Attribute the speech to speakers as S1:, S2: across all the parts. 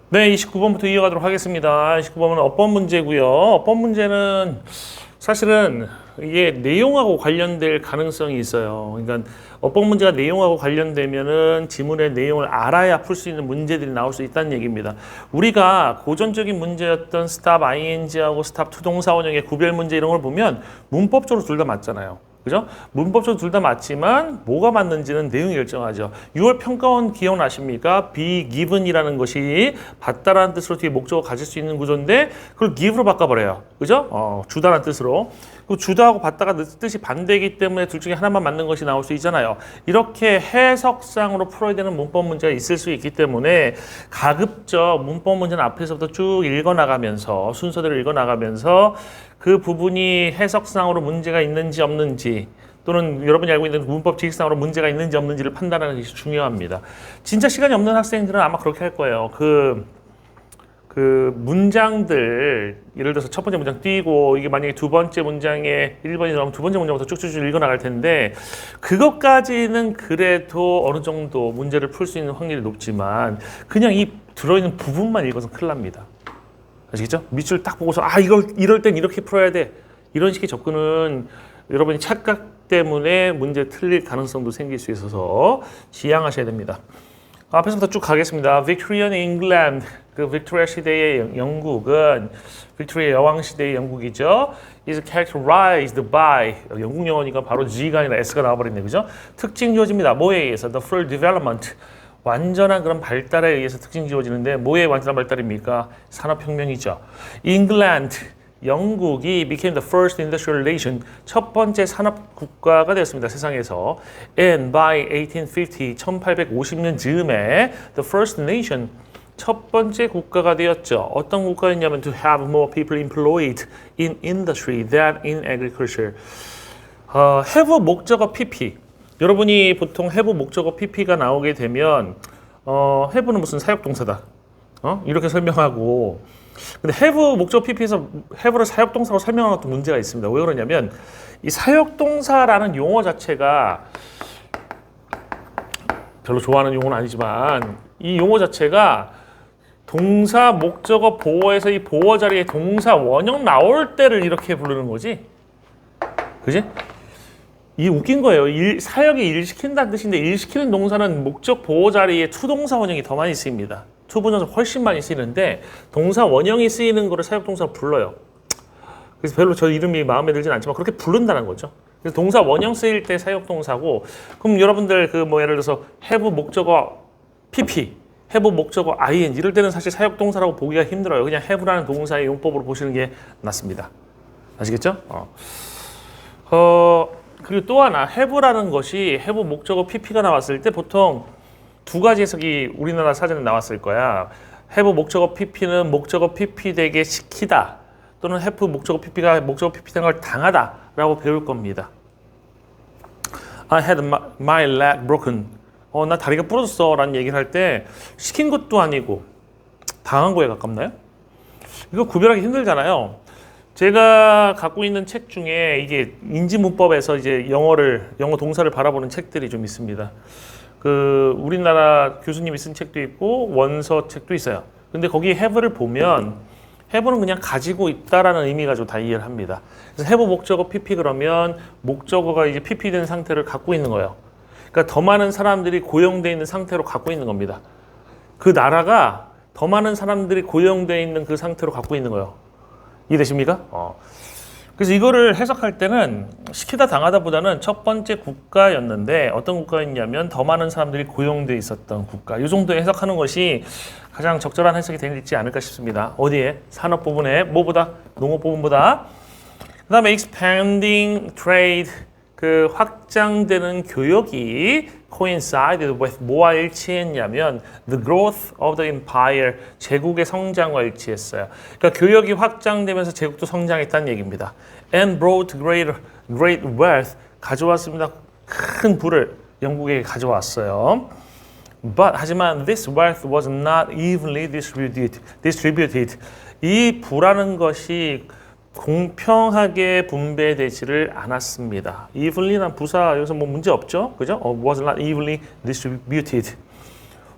S1: 네, 29번부터 이어가도록 하겠습니다. 29번은 어법 문제고요. 어법 문제는 사실은 이게 내용하고 관련될 가능성이 있어요. 그러니까 어법 문제가 내용하고 관련되면은 지문의 내용을 알아야 풀 수 있는 문제들이 나올 수 있다는 얘기입니다. 우리가 고전적인 문제였던 stop ing하고 stop to 동사 원형의 구별 문제 이런 걸 보면 문법적으로 둘 다 맞잖아요. 그죠? 문법적으로 둘 다 맞지만 뭐가 맞는지는 내용이 결정하죠. 6월 평가원 기억나십니까? be given이라는 것이 받다라는 뜻으로 뒤에 목적어 가질 수 있는 구조인데 그걸 give로 바꿔버려요. 그죠? 주다라는 뜻으로. 그 주다하고 받다가 뜻이 반대이기 때문에 둘 중에 하나만 맞는 것이 나올 수 있잖아요. 이렇게 해석상으로 풀어야 되는 문법 문제가 있을 수 있기 때문에 가급적 문법 문제는 앞에서부터 쭉 읽어나가면서 순서대로 읽어나가면서 그 부분이 해석상으로 문제가 있는지 없는지 또는 여러분이 알고 있는 문법 지식상으로 문제가 있는지 없는지를 판단하는 것이 중요합니다. 진짜 시간이 없는 학생들은 아마 그렇게 할 거예요. 그 문장들 예를 들어서 첫 번째 문장 띄고 이게 만약에 두 번째 문장에 1번이 나오면 두 번째 문장부터 쭉쭉쭉 읽어나갈 텐데 그것까지는 그래도 어느 정도 문제를 풀 수 있는 확률이 높지만 그냥 이 들어있는 부분만 읽어서 큰일 납니다. 아시겠죠? 밑줄 딱 보고서 이럴 땐 이렇게 풀어야 돼. 이런 식의 접근은 여러분이 착각 때문에 문제 틀릴 가능성도 생길 수 있어서 지양하셔야 됩니다. 앞에서부터 쭉 가겠습니다. Victorian England, 그 빅토리아 시대의 영국은 빅토리아 여왕 시대의 영국이죠. is characterized by 영국 영어니까 바로 G가 아니라 S가 나와버렸네, 그죠? 특징 지어집니다. 뭐에 의해서? The full development. 완전한 그런 발달에 의해서 특징 지어지는데 뭐의 완전한 발달입니까? 산업혁명이죠. England, 영국이 became the first industrial nation, 첫 번째 산업 국가가 되었습니다. 세상에서. And by 1850, 1850년 즈음에 the first nation, 첫 번째 국가가 되었죠. 어떤 국가였냐면 to have more people employed in industry than in agriculture. have 목적어 PP. 여러분이 보통 have 목적어 PP가 나오게 되면 have는 무슨 사역동사다. 이렇게 설명하고 근데 have 목적어 PP에서 have를 사역동사로 설명하는 또 문제가 있습니다. 왜 그러냐면 이 사역동사라는 용어 자체가 별로 좋아하는 용어는 아니지만 이 용어 자체가 동사, 목적어, 보어에서 이 보어 자리에 동사, 원형 나올 때를 이렇게 부르는 거지. 그지? 이 웃긴 거예요. 사역이 일시킨다는 뜻인데 일시키는 동사는 목적 보호 자리에 투동사 원형이 더 많이 쓰입니다. 투부정사 훨씬 많이 쓰이는데 동사 원형이 쓰이는 거를 사역 동사로 불러요. 그래서 별로 저 이름이 마음에 들진 않지만 그렇게 부른다는 거죠. 그래서 동사 원형 쓰일 때 사역 동사고 그럼 여러분들 예를 들어서 have 목적어 PP, have 목적어 ing 이럴 때는 사실 사역 동사라고 보기가 힘들어요. 그냥 have라는 동사의 용법으로 보시는 게 낫습니다. 아시겠죠? 그리고 또 하나 have라는 것이 have 목적어 PP가 나왔을 때 보통 두 가지 해석이 우리나라 사전에 나왔을 거야. have 목적어 PP는 목적어 PP 되게 시키다 또는 have 목적어 PP가 목적어 PP 된 걸 당하다 라고 배울 겁니다. I had my leg broken. 나 다리가 부러졌어 라는 얘기를 할 때 시킨 것도 아니고 당한 거에 가깝나요? 이거 구별하기 힘들잖아요. 제가 갖고 있는 책 중에 이게 인지문법에서 이제 영어 동사를 바라보는 책들이 좀 있습니다. 우리나라 교수님이 쓴 책도 있고 원서 책도 있어요. 근데 거기 have를 보면 have는 그냥 가지고 있다라는 의미 가지고 다 이해를 합니다. 그래서 have 목적어 PP 그러면 목적어가 이제 PP 된 상태를 갖고 있는 거예요. 그러니까 더 많은 사람들이 고용되어 있는 상태로 갖고 있는 겁니다. 그 나라가 더 많은 사람들이 고용되어 있는 그 상태로 갖고 있는 거예요. 이해되십니까? 그래서 이거를 해석할 때는 시키다 당하다 보다는 첫 번째 국가였는데 어떤 국가였냐면 더 많은 사람들이 고용돼 있었던 국가. 이 정도 해석하는 것이 가장 적절한 해석이 되지 않을까 싶습니다. 어디에? 산업 부분에 뭐보다? 농업 부분보다. 그 다음에 expanding trade, 확장되는 교역이 coincided with 뭐와 일치했냐면 the growth of the empire, 제국의 성장과 일치했어요. 그러니까 교역이 확장되면서 제국도 성장했다는 얘기입니다. And brought great wealth, 가져왔습니다. 큰 부를 영국에게 가져왔어요. 하지만 this wealth was not evenly distributed. 이 부라는 것이 공평하게 분배되지를 않았습니다. evenly란 부사 여기서 문제 없죠, 그죠? was not evenly distributed.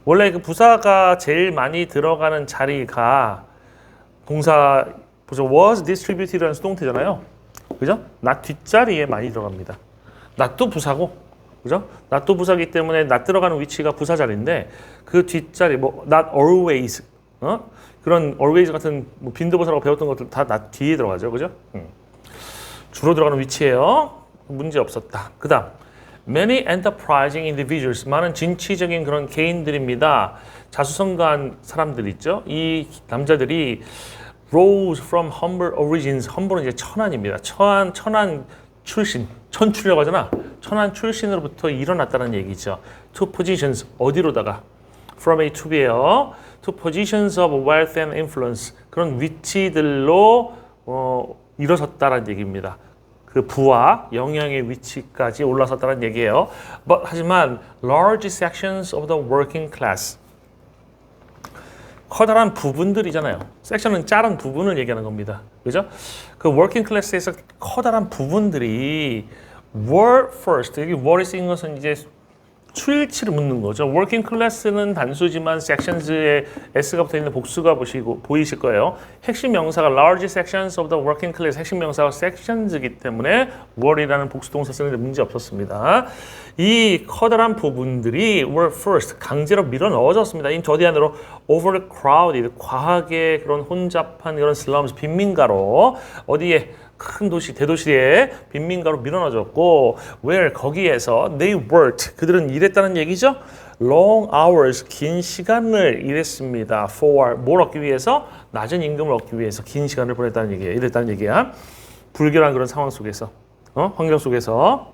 S1: 원래 그 부사가 제일 많이 들어가는 자리가 동사 보죠. was distributed라는 수동태잖아요. 그죠? not 뒷자리에 많이 들어갑니다. not도 부사고, 그죠? not도 부사기 때문에 not 들어가는 위치가 부사 자리인데 그 뒷자리 뭐 not always, 그런 always 같은 뭐 빈도부사라고 배웠던 것들 다 not 뒤에 들어가죠, 그죠? 주로 들어가는 위치예요. 문제 없었다. 그다음 many enterprising individuals, 많은 진취적인 그런 개인들입니다. 자수성가한 사람들 있죠. 이 남자들이 rose from humble origins. humble은 이제 천한입니다. 천한 출신, 천출이라고 하잖아. 천한 출신으로부터 일어났다는 얘기죠. to positions, 어디로다가 from A to B예요. to positions of wealth and influence, 그런 위치들로 일어섰다는 얘기입니다. 그 부와 영향의 위치까지 올라섰다는 얘기예요. 하지만 large sections of the working class, 커다란 부분들이잖아요. 섹션은 작은 부분을 얘기하는 겁니다. 그죠? 그 working class에서 커다란 부분들이 were first, 여기 were이 쓰인 것은 이제 추일치를 묻는 거죠. working class는 단수지만 sections에 s가 붙어 있는 복수가 보이실 거예요. 핵심 명사가 large sections of the working class, 핵심 명사가 sections이기 때문에 were이라는 복수 동사 쓰는데 문제 없었습니다. 이 커다란 부분들이 were first, 강제로 밀어 넣어졌습니다. 저 뒤 안으로 overcrowded, 과하게 그런 혼잡한 그런 slums, 빈민가로 어디에 큰 도시, 대도시에 빈민가로 밀어넣어졌고, where 거기에서 they worked, 그들은 일했다는 얘기죠. long hours, 긴 시간을 일했습니다. for 뭘 얻기 위해서? 낮은 임금을 얻기 위해서 긴 시간을 보냈다는 얘기예요. 일했다는 얘기야. 불결한 그런 상황 속에서, 환경 속에서.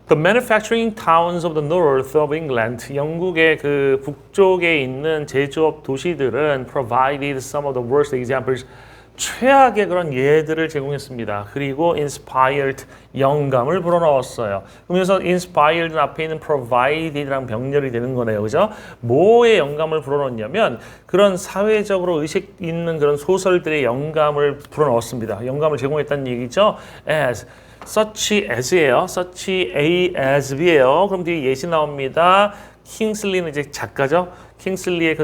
S1: The manufacturing towns of the north of England, 영국의 그 북쪽에 있는 제조업 도시들은 provided some of the worst examples, 최악의 그런 예들을 제공했습니다. 그리고 inspired, 영감을 불어넣었어요. 그러면서 inspired 앞에 있는 provided랑 병렬이 되는 거네요. 그죠? 뭐에 영감을 불어넣었냐면 그런 사회적으로 의식 있는 그런 소설들의 영감을 불어넣었습니다. 영감을 제공했다는 얘기죠. as, such as예요. such A as B예요. 그럼 뒤에 예시 나옵니다. 킹슬리는 이제 작가죠. 킹슬리의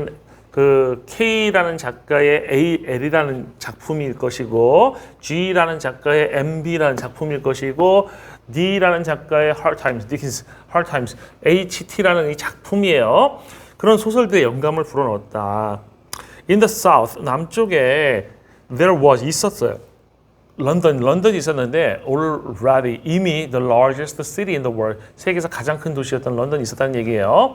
S1: 그 K라는 작가의 AL이라는 작품일 것이고, G라는 작가의 MB라는 작품일 것이고, D라는 작가의 Hard Times, Dickens, Hard Times, HT라는 이 작품이에요. 그런 소설들의 영감을 불어넣었다. In the South, 남쪽에 there was, 있었어요. 런던이 있었는데 already, 이미 the largest city in the world, 세계에서 가장 큰 도시였던 런던이 있었다는 얘기예요.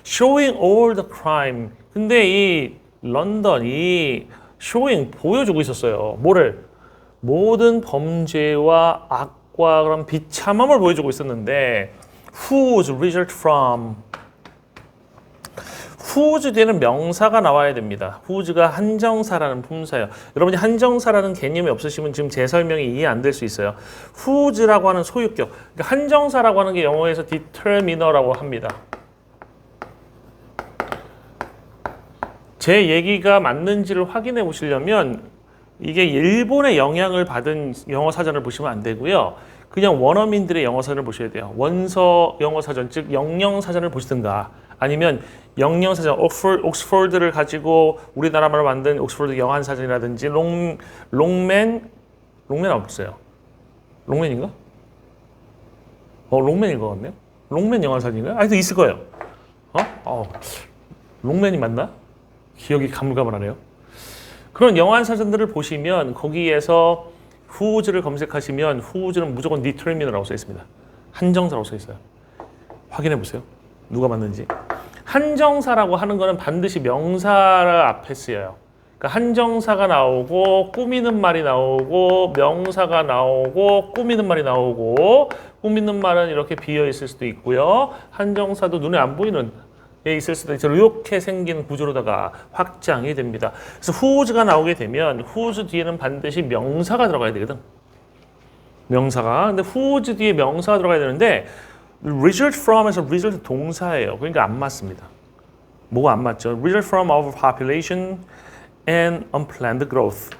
S1: Showing all the crime, 근데 이 런던이 showing, 보여주고 있었어요. 뭐를? 모든 범죄와 악과 그런 비참함을 보여주고 있었는데 whose result from, whose 뒤에는 명사가 나와야 됩니다. whose가 한정사라는 품사예요. 여러분이 한정사라는 개념이 없으시면 지금 제 설명이 이해 안 될 수 있어요. whose라고 하는 소유격, 그러니까 한정사라고 하는 게 영어에서 determiner라고 합니다. 제 얘기가 맞는지를 확인해 보시려면 이게 일본의 영향을 받은 영어 사전을 보시면 안 되고요. 그냥 원어민들의 영어 사전을 보셔야 돼요. 원서 영어 사전, 즉 영영 사전을 보시든가, 아니면 영영 사전, 옥스퍼드를 가지고 우리나라말로 만든 옥스퍼드 영한 사전이라든지 롱맨 없어요. 롱맨인가? 롱맨인 것 같네요. 롱맨 영한 사전인가요? 아니, 있을 거예요. 롱맨이 맞나? 기억이 가물가물하네요. 그런 영한 사전들을 보시면 거기에서 whose를 검색하시면 whose는 무조건 determiner라고 써 있습니다. 한정사라고 써 있어요. 확인해 보세요. 누가 맞는지. 한정사라고 하는 거는 반드시 명사를 앞에 쓰여요. 그러니까 한정사가 나오고 꾸미는 말이 나오고 명사가 나오고 꾸미는 말이 나오고, 꾸미는 말은 이렇게 비어 있을 수도 있고요. 한정사도 눈에 안 보이는 있을 수도 있죠. 이렇게 생긴 구조로다가 확장이 됩니다. 그래서 whose가 나오게 되면 whose 뒤에는 반드시 명사가 들어가야 되거든. 명사가. 근데 whose 뒤에 명사가 들어가야 되는데 result from에서 result 동사예요. 그러니까 안 맞습니다. 뭐가 안 맞죠? result from overpopulation and unplanned growth.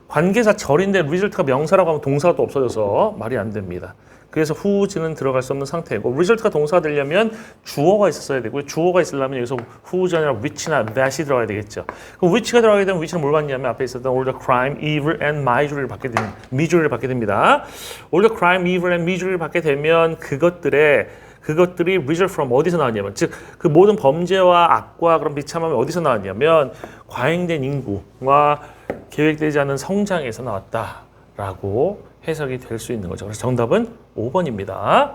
S1: 관계사 절인데 result가 명사라고 하면 동사가 또 없어져서 말이 안 됩니다. 그래서 whose는 들어갈 수 없는 상태고 result가 동사가 되려면 주어가 있었어야 되고요. 주어가 있으려면 여기서 whose 아니라 which나 that이 들어가야 되겠죠. 그럼 which가 들어가게 되면 which는 뭘 받냐면 앞에 있었던 all the crime, evil and misery를 받게 됩니다. misery를 받게 됩니다. all the crime, evil and misery를 받게 되면 그것들이 result from 어디서 나왔냐면 즉 그 모든 범죄와 악과 그런 비참함이 어디서 나왔냐면 과잉된 인구와 계획되지 않은 성장에서 나왔다라고 해석이 될 수 있는 거죠. 그래서 정답은 5번입니다.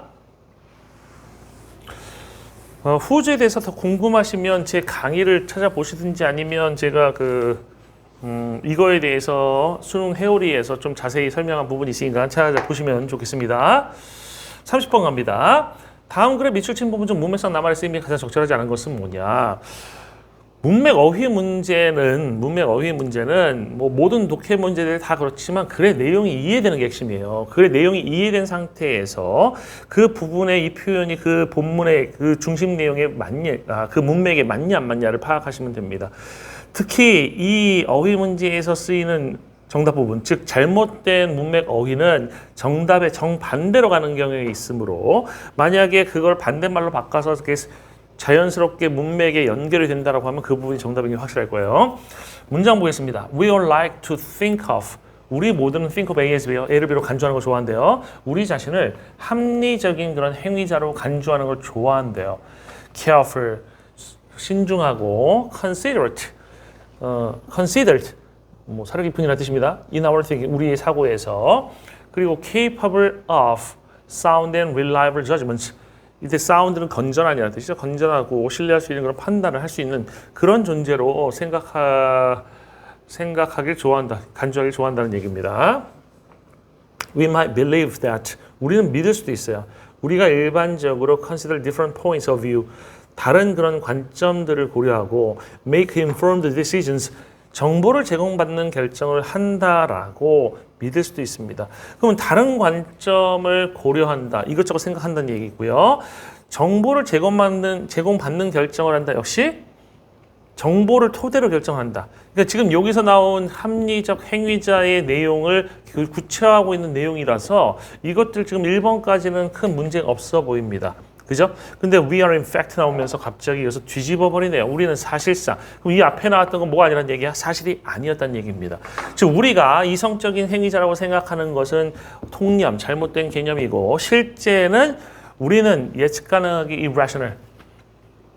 S1: 후주에 대해서 더 궁금하시면 제 강의를 찾아보시든지 아니면 제가 이거에 대해서 수능 회오리에서 좀 자세히 설명한 부분이 있으니까 찾아보시면 좋겠습니다. 30번 갑니다. 다음 글의 밑줄 친 부분 중 문맥상 나말의 쓰임이 가장 적절하지 않은 것은 뭐냐? 문맥 어휘 문제는 뭐 모든 독해 문제들 다 그렇지만 글의 내용이 이해되는 게 핵심이에요. 글의 내용이 이해된 상태에서 그 부분의 이 표현이 그 본문의 그 중심 내용에 그 문맥에 맞냐 안 맞냐를 파악하시면 됩니다. 특히 이 어휘 문제에서 쓰이는 정답 부분, 즉 잘못된 문맥 어휘는 정답의 정반대로 가는 경향이 있으므로 만약에 그걸 반대말로 바꿔서 이렇게 자연스럽게 문맥에 연결이 된다라고 하면 그 부분이 정답인 게 확실할 거예요. 문장 보겠습니다. We all like to think of. 우리 모두는 think of A as B요. A를 B로 간주하는 걸 좋아한대요. 우리 자신을 합리적인 그런 행위자로 간주하는 걸 좋아한대요. Careful, 신중하고 considerate, considered, 뭐 사려 깊은이라는 뜻입니다. In our thinking, 우리의 사고에서. 그리고 capable of sound and reliable judgments. 이때 사운드는 건전하냐는 뜻이죠. 건전하고 신뢰할 수 있는 그런 판단을 할 수 있는 그런 존재로 생각하길 좋아한다. 간주하길 좋아한다는 얘기입니다. We might believe that. 우리는 믿을 수도 있어요. 우리가 일반적으로 consider different points of view. 다른 그런 관점들을 고려하고 make informed decisions. 정보를 제공받는 결정을 한다라고 믿을 수도 있습니다. 그러면 다른 관점을 고려한다. 이것저것 생각한다는 얘기고요. 정보를 제공받는 결정을 한다. 역시 정보를 토대로 결정한다. 그러니까 지금 여기서 나온 합리적 행위자의 내용을 구체화하고 있는 내용이라서 이것들 지금 1번까지는 큰 문제가 없어 보입니다. 그죠? 근데 we are in fact 나오면서 갑자기 여기서 뒤집어 버리네요. 우리는 사실상. 그럼 이 앞에 나왔던 건 뭐가 아니란 얘기야? 사실이 아니었다는 얘기입니다. 즉 우리가 이성적인 행위자라고 생각하는 것은 통념, 잘못된 개념이고 실제는 우리는 예측 가능하게 irrational,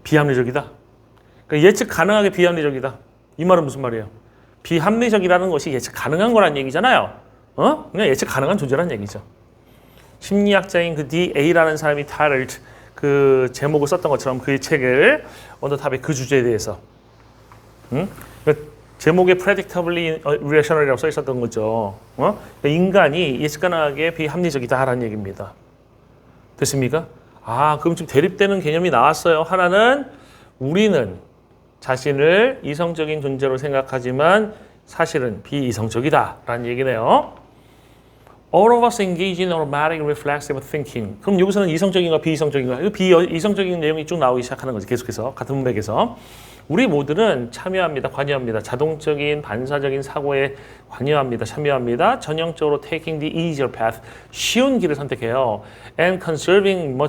S1: 비합리적이다. 그러니까 예측 가능하게 비합리적이다. 이 말은 무슨 말이에요? 비합리적이라는 것이 예측 가능한 거란 얘기잖아요. 그냥 예측 가능한 존재란 얘기죠. 심리학자인 그 D.A.라는 사람이 titled 그 제목을 썼던 것처럼 그의 책을 언더탑의 그 주제에 대해서 제목에 predictably irrational이라고 써 있었던 거죠. 인간이 예측 가능하게 비합리적이다라는 얘기입니다. 됐습니까? 그럼 지금 대립되는 개념이 나왔어요. 하나는 우리는 자신을 이성적인 존재로 생각하지만 사실은 비이성적이다라는 얘기네요. All of us engage in automatic reflexive thinking. 그럼 여기서는 이성적인가 비이성적인가? 비이성적인 내용이 쭉 나오기 시작하는 거죠. 계속해서 같은 문맥에서 우리 모두는 참여합니다. 관여합니다. 자동적인 반사적인 사고에 관여합니다. 참여합니다. 전형적으로 taking the easier path. 쉬운 길을 선택해요. And conserving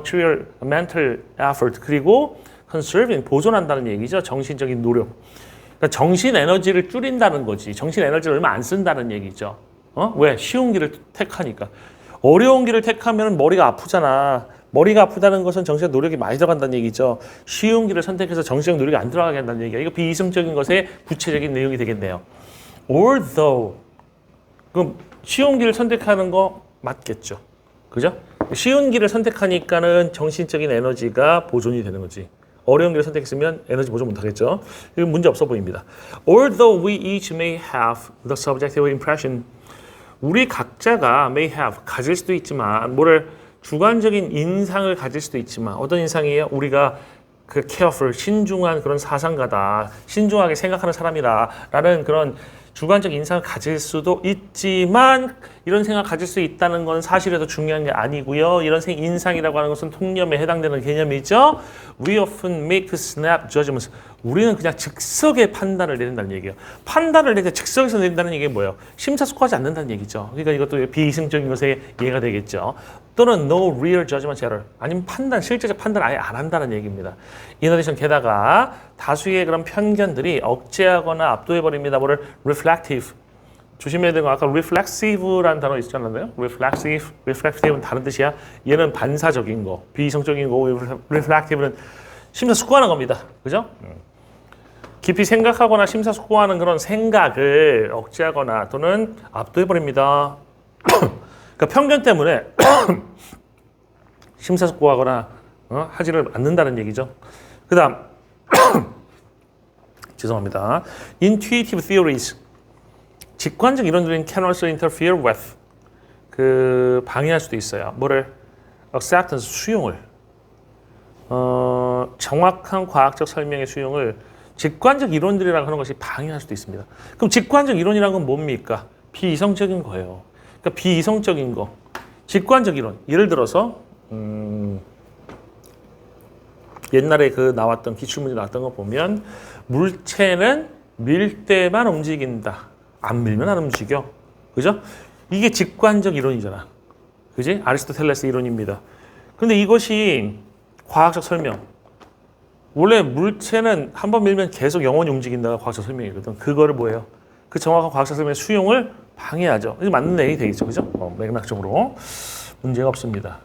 S1: mental effort. 그리고 conserving 보존한다는 얘기죠. 정신적인 노력. 그러니까 정신 에너지를 줄인다는 거지. 정신 에너지를 얼마 안 쓴다는 얘기죠. 왜? 쉬운 길을 택하니까. 어려운 길을 택하면 머리가 아프잖아. 머리가 아프다는 것은 정신적 노력이 많이 들어간다는 얘기죠. 쉬운 길을 선택해서 정신적 노력이 안 들어가게 한다는 얘기야. 이거 비이성적인 것의 구체적인 내용이 되겠네요. Although. 그럼 쉬운 길을 선택하는 거 맞겠죠. 그죠? 쉬운 길을 선택하니까는 정신적인 에너지가 보존이 되는 거지. 어려운 길을 선택했으면 에너지 보존 못하겠죠. 이거 문제 없어 보입니다. Although we each may have the subjective impression. 우리 각자가 may have, 가질 수도 있지만 주관적인 인상을 가질 수도 있지만 어떤 인상이에요? 우리가 careful, 신중한 그런 사상가다. 신중하게 생각하는 사람이다. 라는 그런 주관적 인상을 가질 수도 있지만 이런 생각을 가질 수 있다는 건 사실에도 중요한 게 아니고요. 이런 인상이라고 하는 것은 통념에 해당되는 개념이죠. We often make snap judgments. 우리는 그냥 즉석의 판단을 내린다는 얘기예요. 판단을 내릴 때 즉석에서 내린다는 얘기가 뭐예요? 심사숙고하지 않는다는 얘기죠. 그러니까 이것도 비이성적인 것에 이해가 되겠죠. 또는 no real judgment error. 아니면 실제적 판단을 아예 안 한다는 얘기입니다. In addition, 게다가 다수의 그런 편견들이 억제하거나 압도해버립니다. 뭐를 reflective. 조심해야 되는 건 아까 reflexive라는 단어 있잖아요. reflective는 다른 뜻이야. 얘는 반사적인 거, 비이성적인 거고 reflective는 심사숙고하는 겁니다. 그죠? 깊이 생각하거나 심사숙고하는 그런 생각을 억제하거나 또는 압도해버립니다. 그러니까 편견 때문에 심사숙고하거나 하지를 않는다는 얘기죠. 그 다음 죄송합니다. Intuitive theories. 직관적 이론들은 can also interfere with. 방해할 수도 있어요. 뭐를? acceptance, 수용을. 정확한 과학적 설명의 수용을 직관적 이론들이라고 하는 것이 방해할 수도 있습니다. 그럼 직관적 이론이라는 건 뭡니까? 비이성적인 거예요. 그러니까 비이성적인 거. 직관적 이론. 예를 들어서 옛날에 나왔던 기출문제 나왔던 거 보면 물체는 밀 때만 움직인다. 안 밀면 안 움직여. 그죠? 이게 직관적 이론이잖아. 그지? 아리스토텔레스 이론입니다. 근데 이것이 과학적 설명. 원래 물체는 한 번 밀면 계속 영원히 움직인다가 과학적 설명이거든. 그거를 뭐예요? 그 정확한 과학적 설명의 수용을 방해하죠. 이게 맞는 얘기 되겠죠. 그죠? 맥락적으로. 문제가 없습니다.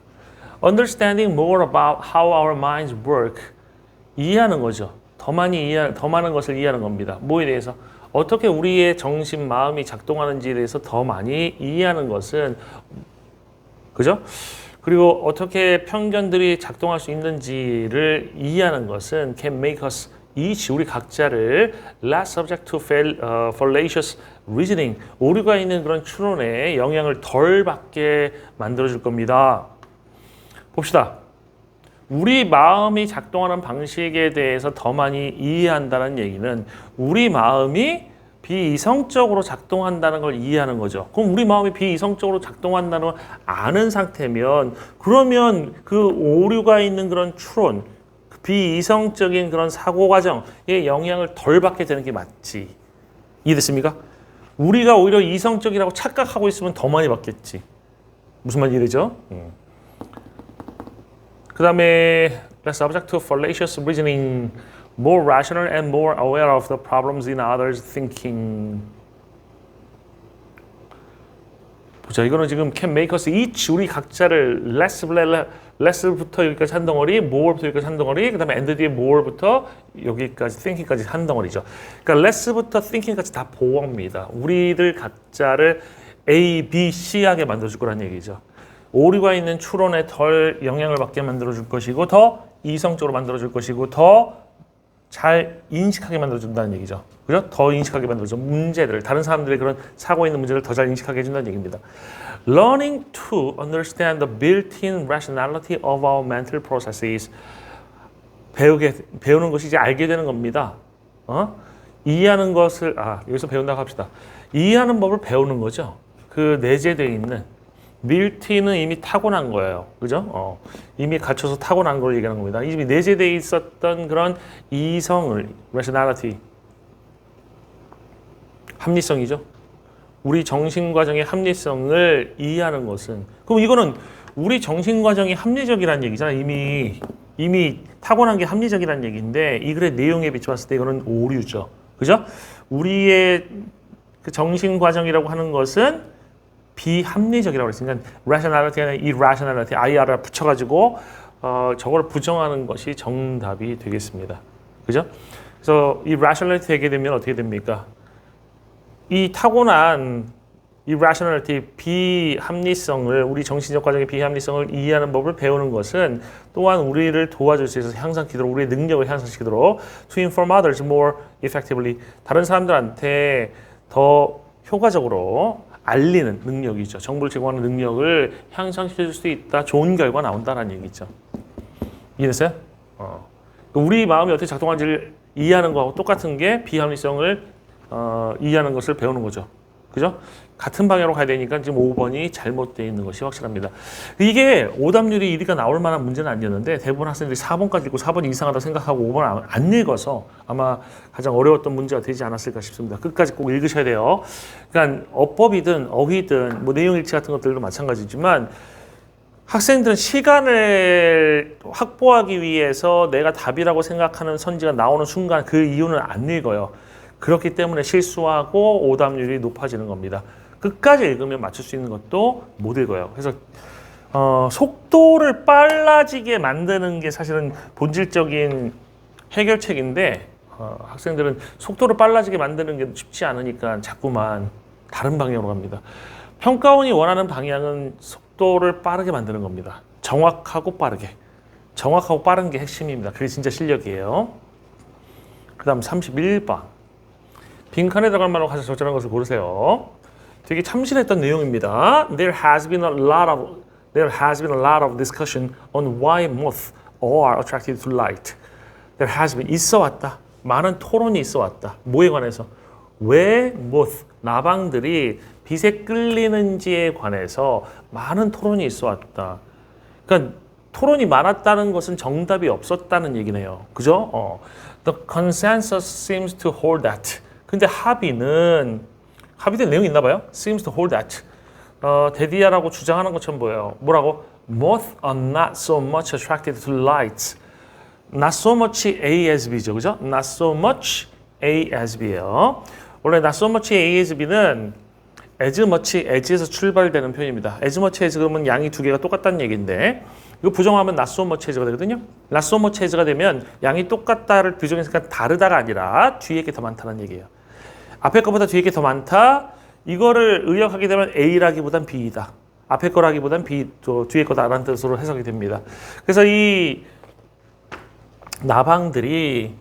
S1: Understanding more about how our minds work. 이해하는 거죠. 더 많은 것을 이해하는 겁니다. 뭐에 대해서? 어떻게 우리의 정신, 마음이 작동하는지에 대해서 더 많이 이해하는 것은, 그죠? 그리고 어떻게 편견들이 작동할 수 있는지를 이해하는 것은 can make us each, 우리 각자를 less subject to fallacious reasoning, 오류가 있는 그런 추론에 영향을 덜 받게 만들어줄 겁니다. 봅시다. 우리 마음이 작동하는 방식에 대해서 더 많이 이해한다는 얘기는 우리 마음이 비이성적으로 작동한다는 걸 이해하는 거죠. 그럼 우리 마음이 비이성적으로 작동한다는 걸 아는 상태면 그러면 그 오류가 있는 그런 추론, 비이성적인 그런 사고 과정에 영향을 덜 받게 되는 게 맞지. 이해됐습니까? 우리가 오히려 이성적이라고 착각하고 있으면 더 많이 받겠지. 무슨 말인지 이해되죠? 그 다음에 less subject to fallacious reasoning, more rational and more aware of the problems in others' thinking. 보자, 이거는 지금 can make us each, 우리 각자를 less부터 여기까지 한 덩어리, more부터 여기까지 한 덩어리, 그 다음에 and 뒤에 more부터 여기까지 thinking까지 한 덩어리죠. 그러니까 less부터 thinking까지 다 보호합니다. 우리들 각자를 A, B, C하게 만들어줄 거라는 얘기죠. 오류가 있는 추론에 덜 영향을 받게 만들어줄 것이고 더 이성적으로 만들어줄 것이고 더 잘 인식하게 만들어준다는 얘기죠. 그죠? 더 인식하게 만들어줘. 문제들, 다른 사람들의 그런 사고에 있는 문제를 더 잘 인식하게 해준다는 얘기입니다. Learning to understand the built-in rationality of our mental processes. 배우는 것이 이제 알게 되는 겁니다. 이해하는 것을, 여기서 배운다고 합시다. 이해하는 법을 배우는 거죠. 그 내재되어 있는. 밀티는 이미 타고난 거예요. 그죠? 이미 갖춰서 타고난 걸 얘기하는 겁니다. 이미 내재되어 있었던 그런 이성을, rationality, 합리성이죠. 우리 정신과정의 합리성을 이해하는 것은, 그럼 이거는 우리 정신과정이 합리적이라는 얘기잖아요. 이미 타고난 게 합리적이라는 얘기인데 이 글의 내용에 비춰봤을 때 이거는 오류죠. 그죠? 우리의 그 정신과정이라고 하는 것은 비합리적이라고 그랬으니까 rationality가 아니라 irrationality, IR을 붙여가지고 저걸 부정하는 것이 정답이 되겠습니다. 그죠? 그래서 이 rationality 되게 되면 어떻게 됩니까? 이 타고난 irrationality, 비합리성을, 우리 정신적 과정의 비합리성을 이해하는 법을 배우는 것은 또한 우리를 도와줄 수 있어서 향상시키도록, 우리의 능력을 향상시키도록 to inform others more effectively, 다른 사람들한테 더 효과적으로 알리는 능력이죠. 정보를 제공하는 능력을 향상시켜줄 수 있다. 좋은 결과 나온다는 얘기죠. 이해됐어요? 우리 마음이 어떻게 작동하는지를 이해하는 거하고 똑같은 게 비합리성을 이해하는 것을 배우는 거죠. 그죠? 같은 방향으로 가야 되니까 지금 5번이 잘못되어 있는 것이 확실합니다. 이게 오답률이 1위가 나올 만한 문제는 아니었는데 대부분 학생들이 4번까지 읽고 4번이 이상하다고 생각하고 5번을 안 읽어서 아마 가장 어려웠던 문제가 되지 않았을까 싶습니다. 끝까지 꼭 읽으셔야 돼요. 그러니까 어법이든 어휘든 뭐 내용일치 같은 것들도 마찬가지지만 학생들은 시간을 확보하기 위해서 내가 답이라고 생각하는 선지가 나오는 순간 그 이유는 안 읽어요. 그렇기 때문에 실수하고 오답률이 높아지는 겁니다. 끝까지 읽으면 맞출 수 있는 것도 못 읽어요. 그래서 속도를 빨라지게 만드는 게 사실은 본질적인 해결책인데 학생들은 속도를 빨라지게 만드는 게 쉽지 않으니까 자꾸만 다른 방향으로 갑니다. 평가원이 원하는 방향은 속도를 빠르게 만드는 겁니다. 정확하고 빠르게. 정확하고 빠른 게 핵심입니다. 그게 진짜 실력이에요. 그 다음 31번. 빈칸에 들어갈 만한 가사 적절한 것을 고르세요. 되게 참신했던 내용입니다. There has been a lot of discussion on why moths are attracted to light. There has been 있어 왔다. 많은 토론이 있어 왔다. 뭐에 관해서? 왜 moth 나방들이 빛에 끌리는지에 관해서 많은 토론이 있어 왔다. 그러니까 토론이 많았다는 것은 정답이 없었다는 얘기네요. 그죠? The consensus seems to hold that. 근데 합의된 내용이 있나 봐요. Seems to hold that. 데디아라고 주장하는 것처럼 보여요. 뭐라고? Moths are not so much attracted to light. Not so much A as B죠. 그죠? Not so much A as B예요. 원래 not so much A as B는 as much as에서 출발되는 표현입니다. as much as 그러면 양이 두 개가 똑같다는 얘기인데 이거 부정하면 not so much as가 되거든요. not so much as가 되면 양이 똑같다를 부정했으니까 다르다가 아니라 뒤에 게 더 많다는 얘기예요. 앞에 거보다 뒤에 게 더 많다. 이거를 의역하게 되면 A라기보단 B이다. 앞에 거라기보단 B, 또 뒤에 거다라는 뜻으로 해석이 됩니다. 그래서 이 나방들이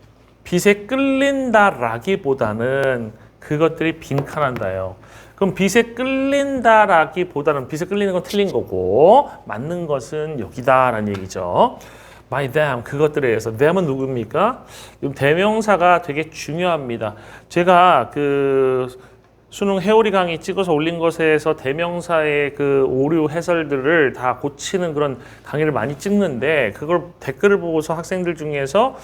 S1: 빛에 끌린다라기보다는 그것들이 빈칸한다예요. 그럼 빛에 끌린다라기보다는 빛에 끌리는 건 틀린 거고 맞는 것은 여기다라는 얘기죠. by them, 그것들에 의해서. them은 누굽니까? 대명사가 되게 중요합니다. 제가 그 수능 회오리 강의 찍어서 올린 것에서 대명사의 그 오류 해설들을 다 고치는 그런 강의를 많이 찍는데 그걸 댓글을 보고서 학생들 중에서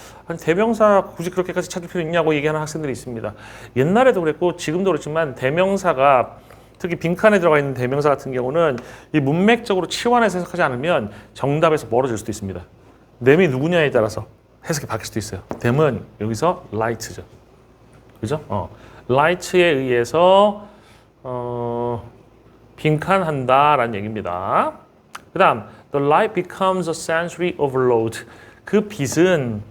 S1: 대명사 굳이 그렇게까지 찾을 필요 있냐고 얘기하는 학생들이 있습니다. 옛날에도 그랬고 지금도 그렇지만 대명사가 특히 빈칸에 들어가 있는 대명사 같은 경우는 이 문맥적으로 치환해서 해석하지 않으면 정답에서 멀어질 수도 있습니다. them이 누구냐에 따라서 해석이 바뀔 수도 있어요. them은 여기서 light죠. 그죠? light에 의해서 빈칸한다라는 얘기입니다. 그 다음 the light becomes a sensory overload. 그 빛은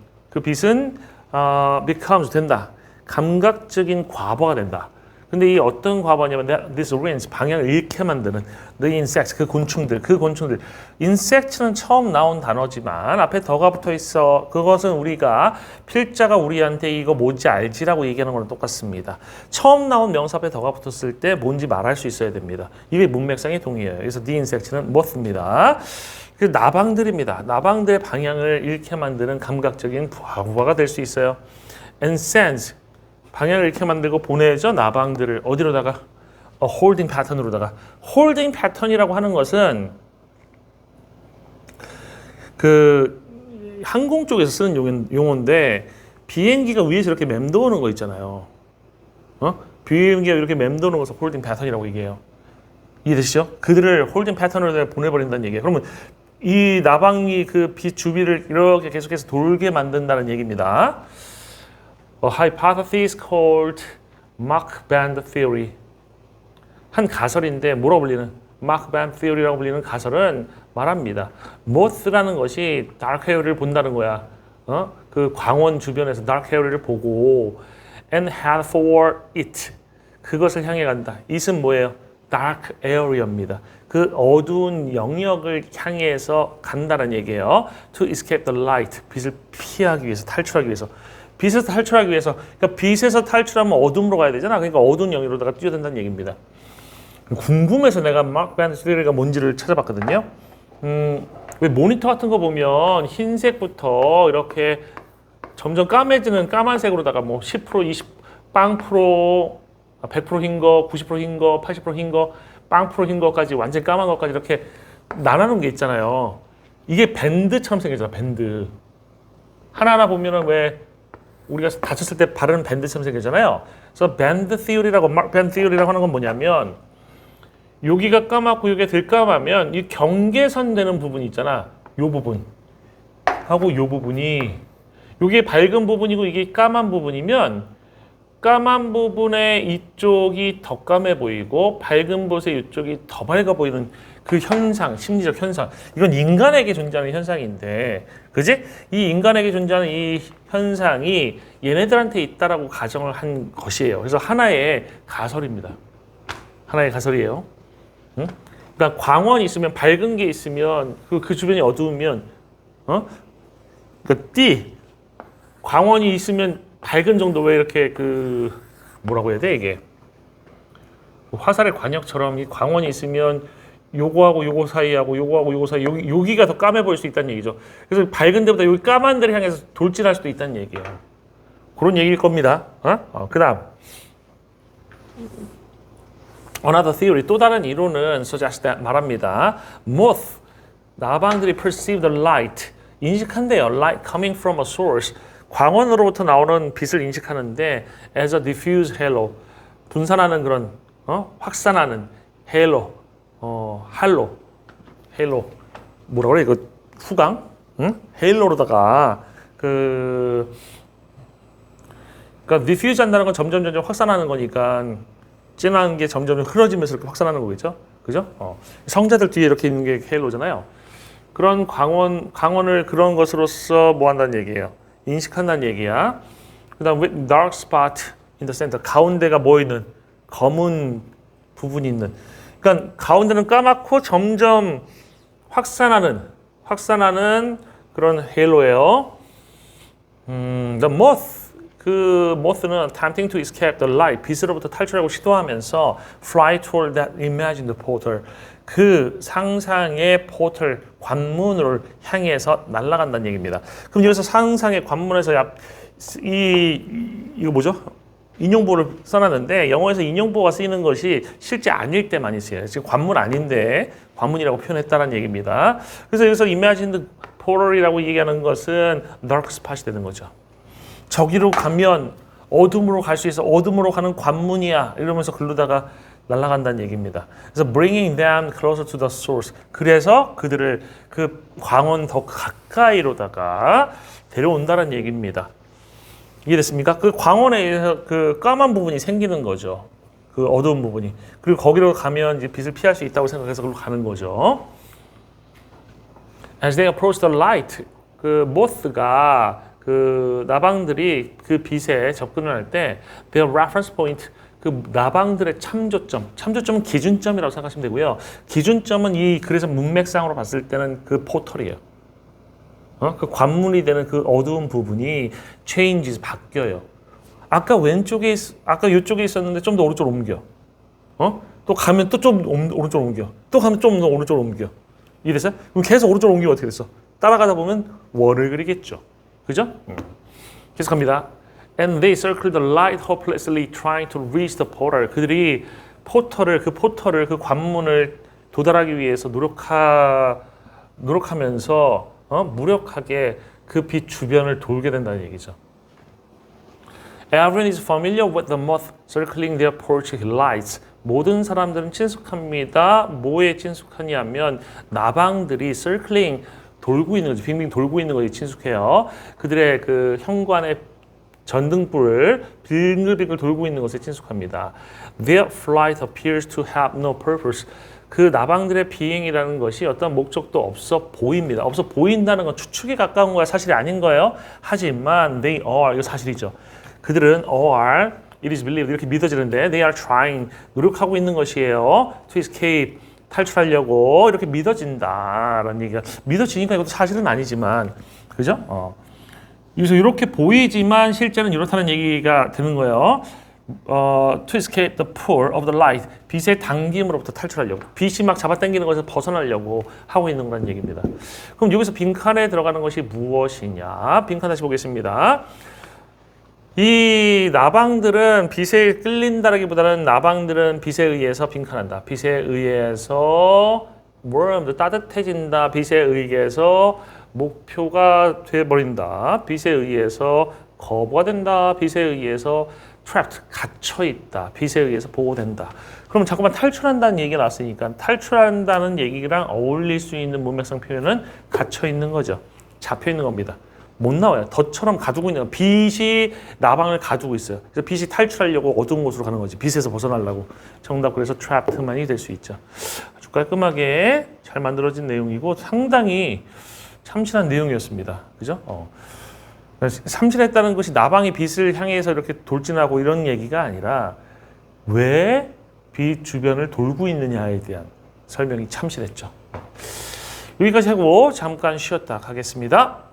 S1: becomes 된다. 감각적인 과부하가 된다. 근데 이 어떤 과부하냐면 this ruins 방향을 잃게 만드는 the insects 그 곤충들 insect는 처음 나온 단어지만 앞에 더가 붙어 있어. 그것은 우리가 필자가 우리한테 이거 뭔지 알지라고 얘기하는 거랑 똑같습니다. 처음 나온 명사 앞에 더가 붙었을 때 뭔지 말할 수 있어야 됩니다. 이게 문맥상의 동의어예요. 그래서 the insect는 moth입니다. 그 나방들입니다. 나방들의 방향을 잃게 만드는 감각적인 과부하가 될 수 있어요. and sends 방향을 이렇게 만들고 보내죠. 나방들을 어디로다가? 홀딩 패턴으로다가. 홀딩 패턴이라고 하는 것은 그 항공 쪽에서 쓰는 용어인데 비행기가 위에서 이렇게 맴도는 거 있잖아요. 비행기가 이렇게 맴도는 것을 홀딩 패턴이라고 얘기해요. 이해되시죠? 그들을 홀딩 패턴으로 보내버린다는 얘기예요. 그러면 이 나방이 그 빛 주위를 이렇게 계속해서 돌게 만든다는 얘기입니다. A hypothesis called Mach Band Theory. 한 가설인데 뭐라고 불리는? Mach Band Theory라고 불리는 가설은 말합니다. moth라는 것이 dark hair를 본다는 거야. 그 광원 주변에서 dark hair를 보고 and head for it. 그것을 향해 간다. it은 뭐예요? dark area입니다. 그 어두운 영역을 향해서 간다는 얘기예요. To escape the light. 빛을 피하기 위해서, 탈출하기 위해서. 빛에서 탈출하기 위해서, 그러니까 빛에서 탈출하면 어둠으로 가야 되잖아. 그러니까 어두운 영역으로다가 뛰어든다는 얘기입니다. 궁금해서 내가 Mach Band Theory가 뭔지를 찾아봤거든요. 왜 모니터 같은 거 보면 흰색부터 이렇게 점점 까매지는 까만색으로다가 뭐 10%, 20, 빵 프로 100% 흰 거, 90% 흰 거, 80% 흰 거, 빵 프로 흰 거까지 완전 까만 거까지 이렇게 나눠놓은 게 있잖아요. 이게 밴드처럼 생겼잖아. 밴드. 하나하나 보면은 왜 우리가 다쳤을 때 바르는 밴드처럼 생겼잖아요. 그래서 밴드 티오리라고 하는 건 뭐냐면 여기가 까맣고 여기가 덜 까마면 이 경계선 되는 부분이 있잖아. 요 부분 하고 요 부분이 이게 밝은 부분이고 이게 까만 부분이면 까만 부분의 이쪽이 더 까매 보이고 밝은 곳의 이쪽이 더 밝아 보이는 그 현상, 심리적 현상. 이건 인간에게 존재하는 현상인데, 그지? 이 인간에게 존재하는 이 현상이 얘네들한테 있다라고 가정을 한 것이에요. 그래서 하나의 가설입니다. 하나의 가설이에요. 응? 그러니까 광원이 있으면 밝은 게 있으면 그 주변이 어두우면, 그러니까 광원이 있으면 밝은 정도 왜 이렇게 뭐라고 해야 돼 이게 화살의 관역처럼 이 광원이 있으면 요거하고 요거 사이하고 요거하고 요거 사이 여기가 더 까매 보일 수 있다는 얘기죠. 그래서 밝은 데보다 여기 까만 데를 향해서 돌진할 수도 있다는 얘기예요. 그런 얘기일 겁니다. 그다음 another theory 또 다른 이론은 suggest that 말합니다. Moth 나방들이 perceive the light 인식한대요. Light coming from a source 광원으로부터 나오는 빛을 인식하는데 as a diffuse halo 분산하는 그런 확산하는 halo halo 뭐라 그래 이거 후광 halo로다가 그러니까 diffuse 한다는 건 점점 확산하는 거니까 진한 게 점점 흐려지면서 이렇게 확산하는 거겠죠, 그죠? 성자들 뒤에 이렇게 있는 게 halo잖아요. 그런 광원을 그런 것으로서 뭐 한다는 얘기예요. 인식한다는 얘기야. 그다음 with dark spot in the center 가운데가 뭐 있는 검은 부분이 있는. 그러니까 가운데는 까맣고 점점 확산하는 그런 헤일로예요. The moth 그 moth는 attempting to escape the light 빛으로부터 탈출하고 시도하면서 fly toward that imagined portal 그 상상의 포털 관문을 향해서 날아간다는 얘기입니다. 그럼 여기서 상상의 관문에서 이거 뭐죠? 인용보를 써놨는데 영어에서 인용보가 쓰이는 것이 실제 아닐 때 많이 쓰여요. 지금 관문 아닌데 관문이라고 표현했다는 얘기입니다. 그래서 여기서 imagined portal이라고 얘기하는 것은 dark spot이 되는 거죠. 저기로 가면 어둠으로 갈 수 있어. 어둠으로 가는 관문이야. 이러면서 글로다가 날아간다는 얘기입니다. 그래서 bringing them closer to the source. 그래서 그들을 그 광원 더 가까이로다가 데려온다는 얘기입니다. 이해됐습니까? 그 광원에 의해서 그 까만 부분이 생기는 거죠. 그 어두운 부분이. 그리고 거기로 가면 이제 빛을 피할 수 있다고 생각해서 그걸로 가는 거죠. As they approach the light, 그 moth가 그 나방들이 그 빛에 접근을 할 때 their reference point 그 나방들의 참조점은 기준점이라고 생각하시면 되고요. 기준점은 그래서 문맥상으로 봤을 때는 그 포털이에요. 그 관문이 되는 그 어두운 부분이 changes 바뀌어요. 아까 이쪽에 있었는데 좀 더 오른쪽으로 옮겨. 또 가면 또 좀 오른쪽으로 옮겨. 또 가면 좀 더 오른쪽으로 옮겨. 이래서 그럼 계속 오른쪽으로 옮기면 어떻게 됐어? 따라가다 보면 원을 그리겠죠. 그죠? 계속합니다. And they circled the light hopelessly trying to reach the portal. 그들이 그 관문을 도달하기 위해서 노력하면서 무력하게 그 빛 주변을 돌게 된다는 얘기죠. Everyone is familiar with the moth circling their porch lights. 모든 사람들은 친숙합니다. 뭐에 친숙하냐면 나방들이 circling 돌고 있는 거지. 빙빙 돌고 있는 것이 친숙해요. 그들의 그 현관의 전등불을 빙글빙글 돌고 있는 것에 친숙합니다. Their flight appears to have no purpose. 그 나방들의 비행이라는 것이 어떤 목적도 없어 보입니다. 없어 보인다는 건 추측에 가까운 거야. 사실이 아닌 거예요. 하지만 they are, 이거 사실이죠. 그들은 are, it is believed 이렇게 믿어지는데 they are trying, 노력하고 있는 것이에요. to escape, 탈출하려고 이렇게 믿어진다라는 얘기가 믿어지니까 이것도 사실은 아니지만 그죠? 그래서 이렇게 보이지만 실제는 이렇다는 얘기가 되는 거예요. To escape the pull of the light. 빛의 당김으로부터 탈출하려고. 빛이 막 잡아당기는 것에서 벗어나려고 하고 있는 거라는 얘기입니다. 그럼 여기서 빈칸에 들어가는 것이 무엇이냐? 빈칸 다시 보겠습니다. 이 나방들은 빛에 끌린다라기보다는 나방들은 빛에 의해서 빈칸한다. 빛에 의해서 warm, 따뜻해진다. 빛에 의해서 목표가 돼버린다. 빛에 의해서 거부가 된다. 빛에 의해서 trapped, 갇혀있다. 빛에 의해서 보호된다. 그럼 자꾸만 탈출한다는 얘기가 나왔으니까 탈출한다는 얘기랑 어울릴 수 있는 문맥상 표현은 갇혀있는 거죠. 잡혀있는 겁니다. 못 나와요. 덫처럼 가두고 있는 거. 빛이 나방을 가두고 있어요. 그래서 빛이 탈출하려고 어두운 곳으로 가는 거지. 빛에서 벗어나려고. 정답 그래서 trapped만이 될 수 있죠. 아주 깔끔하게 잘 만들어진 내용이고 상당히 참신한 내용이었습니다. 그죠? 참신했다는 것이 나방이 빛을 향해서 이렇게 돌진하고 이런 얘기가 아니라 왜 빛 주변을 돌고 있느냐에 대한 설명이 참신했죠. 여기까지 하고 잠깐 쉬었다 가겠습니다.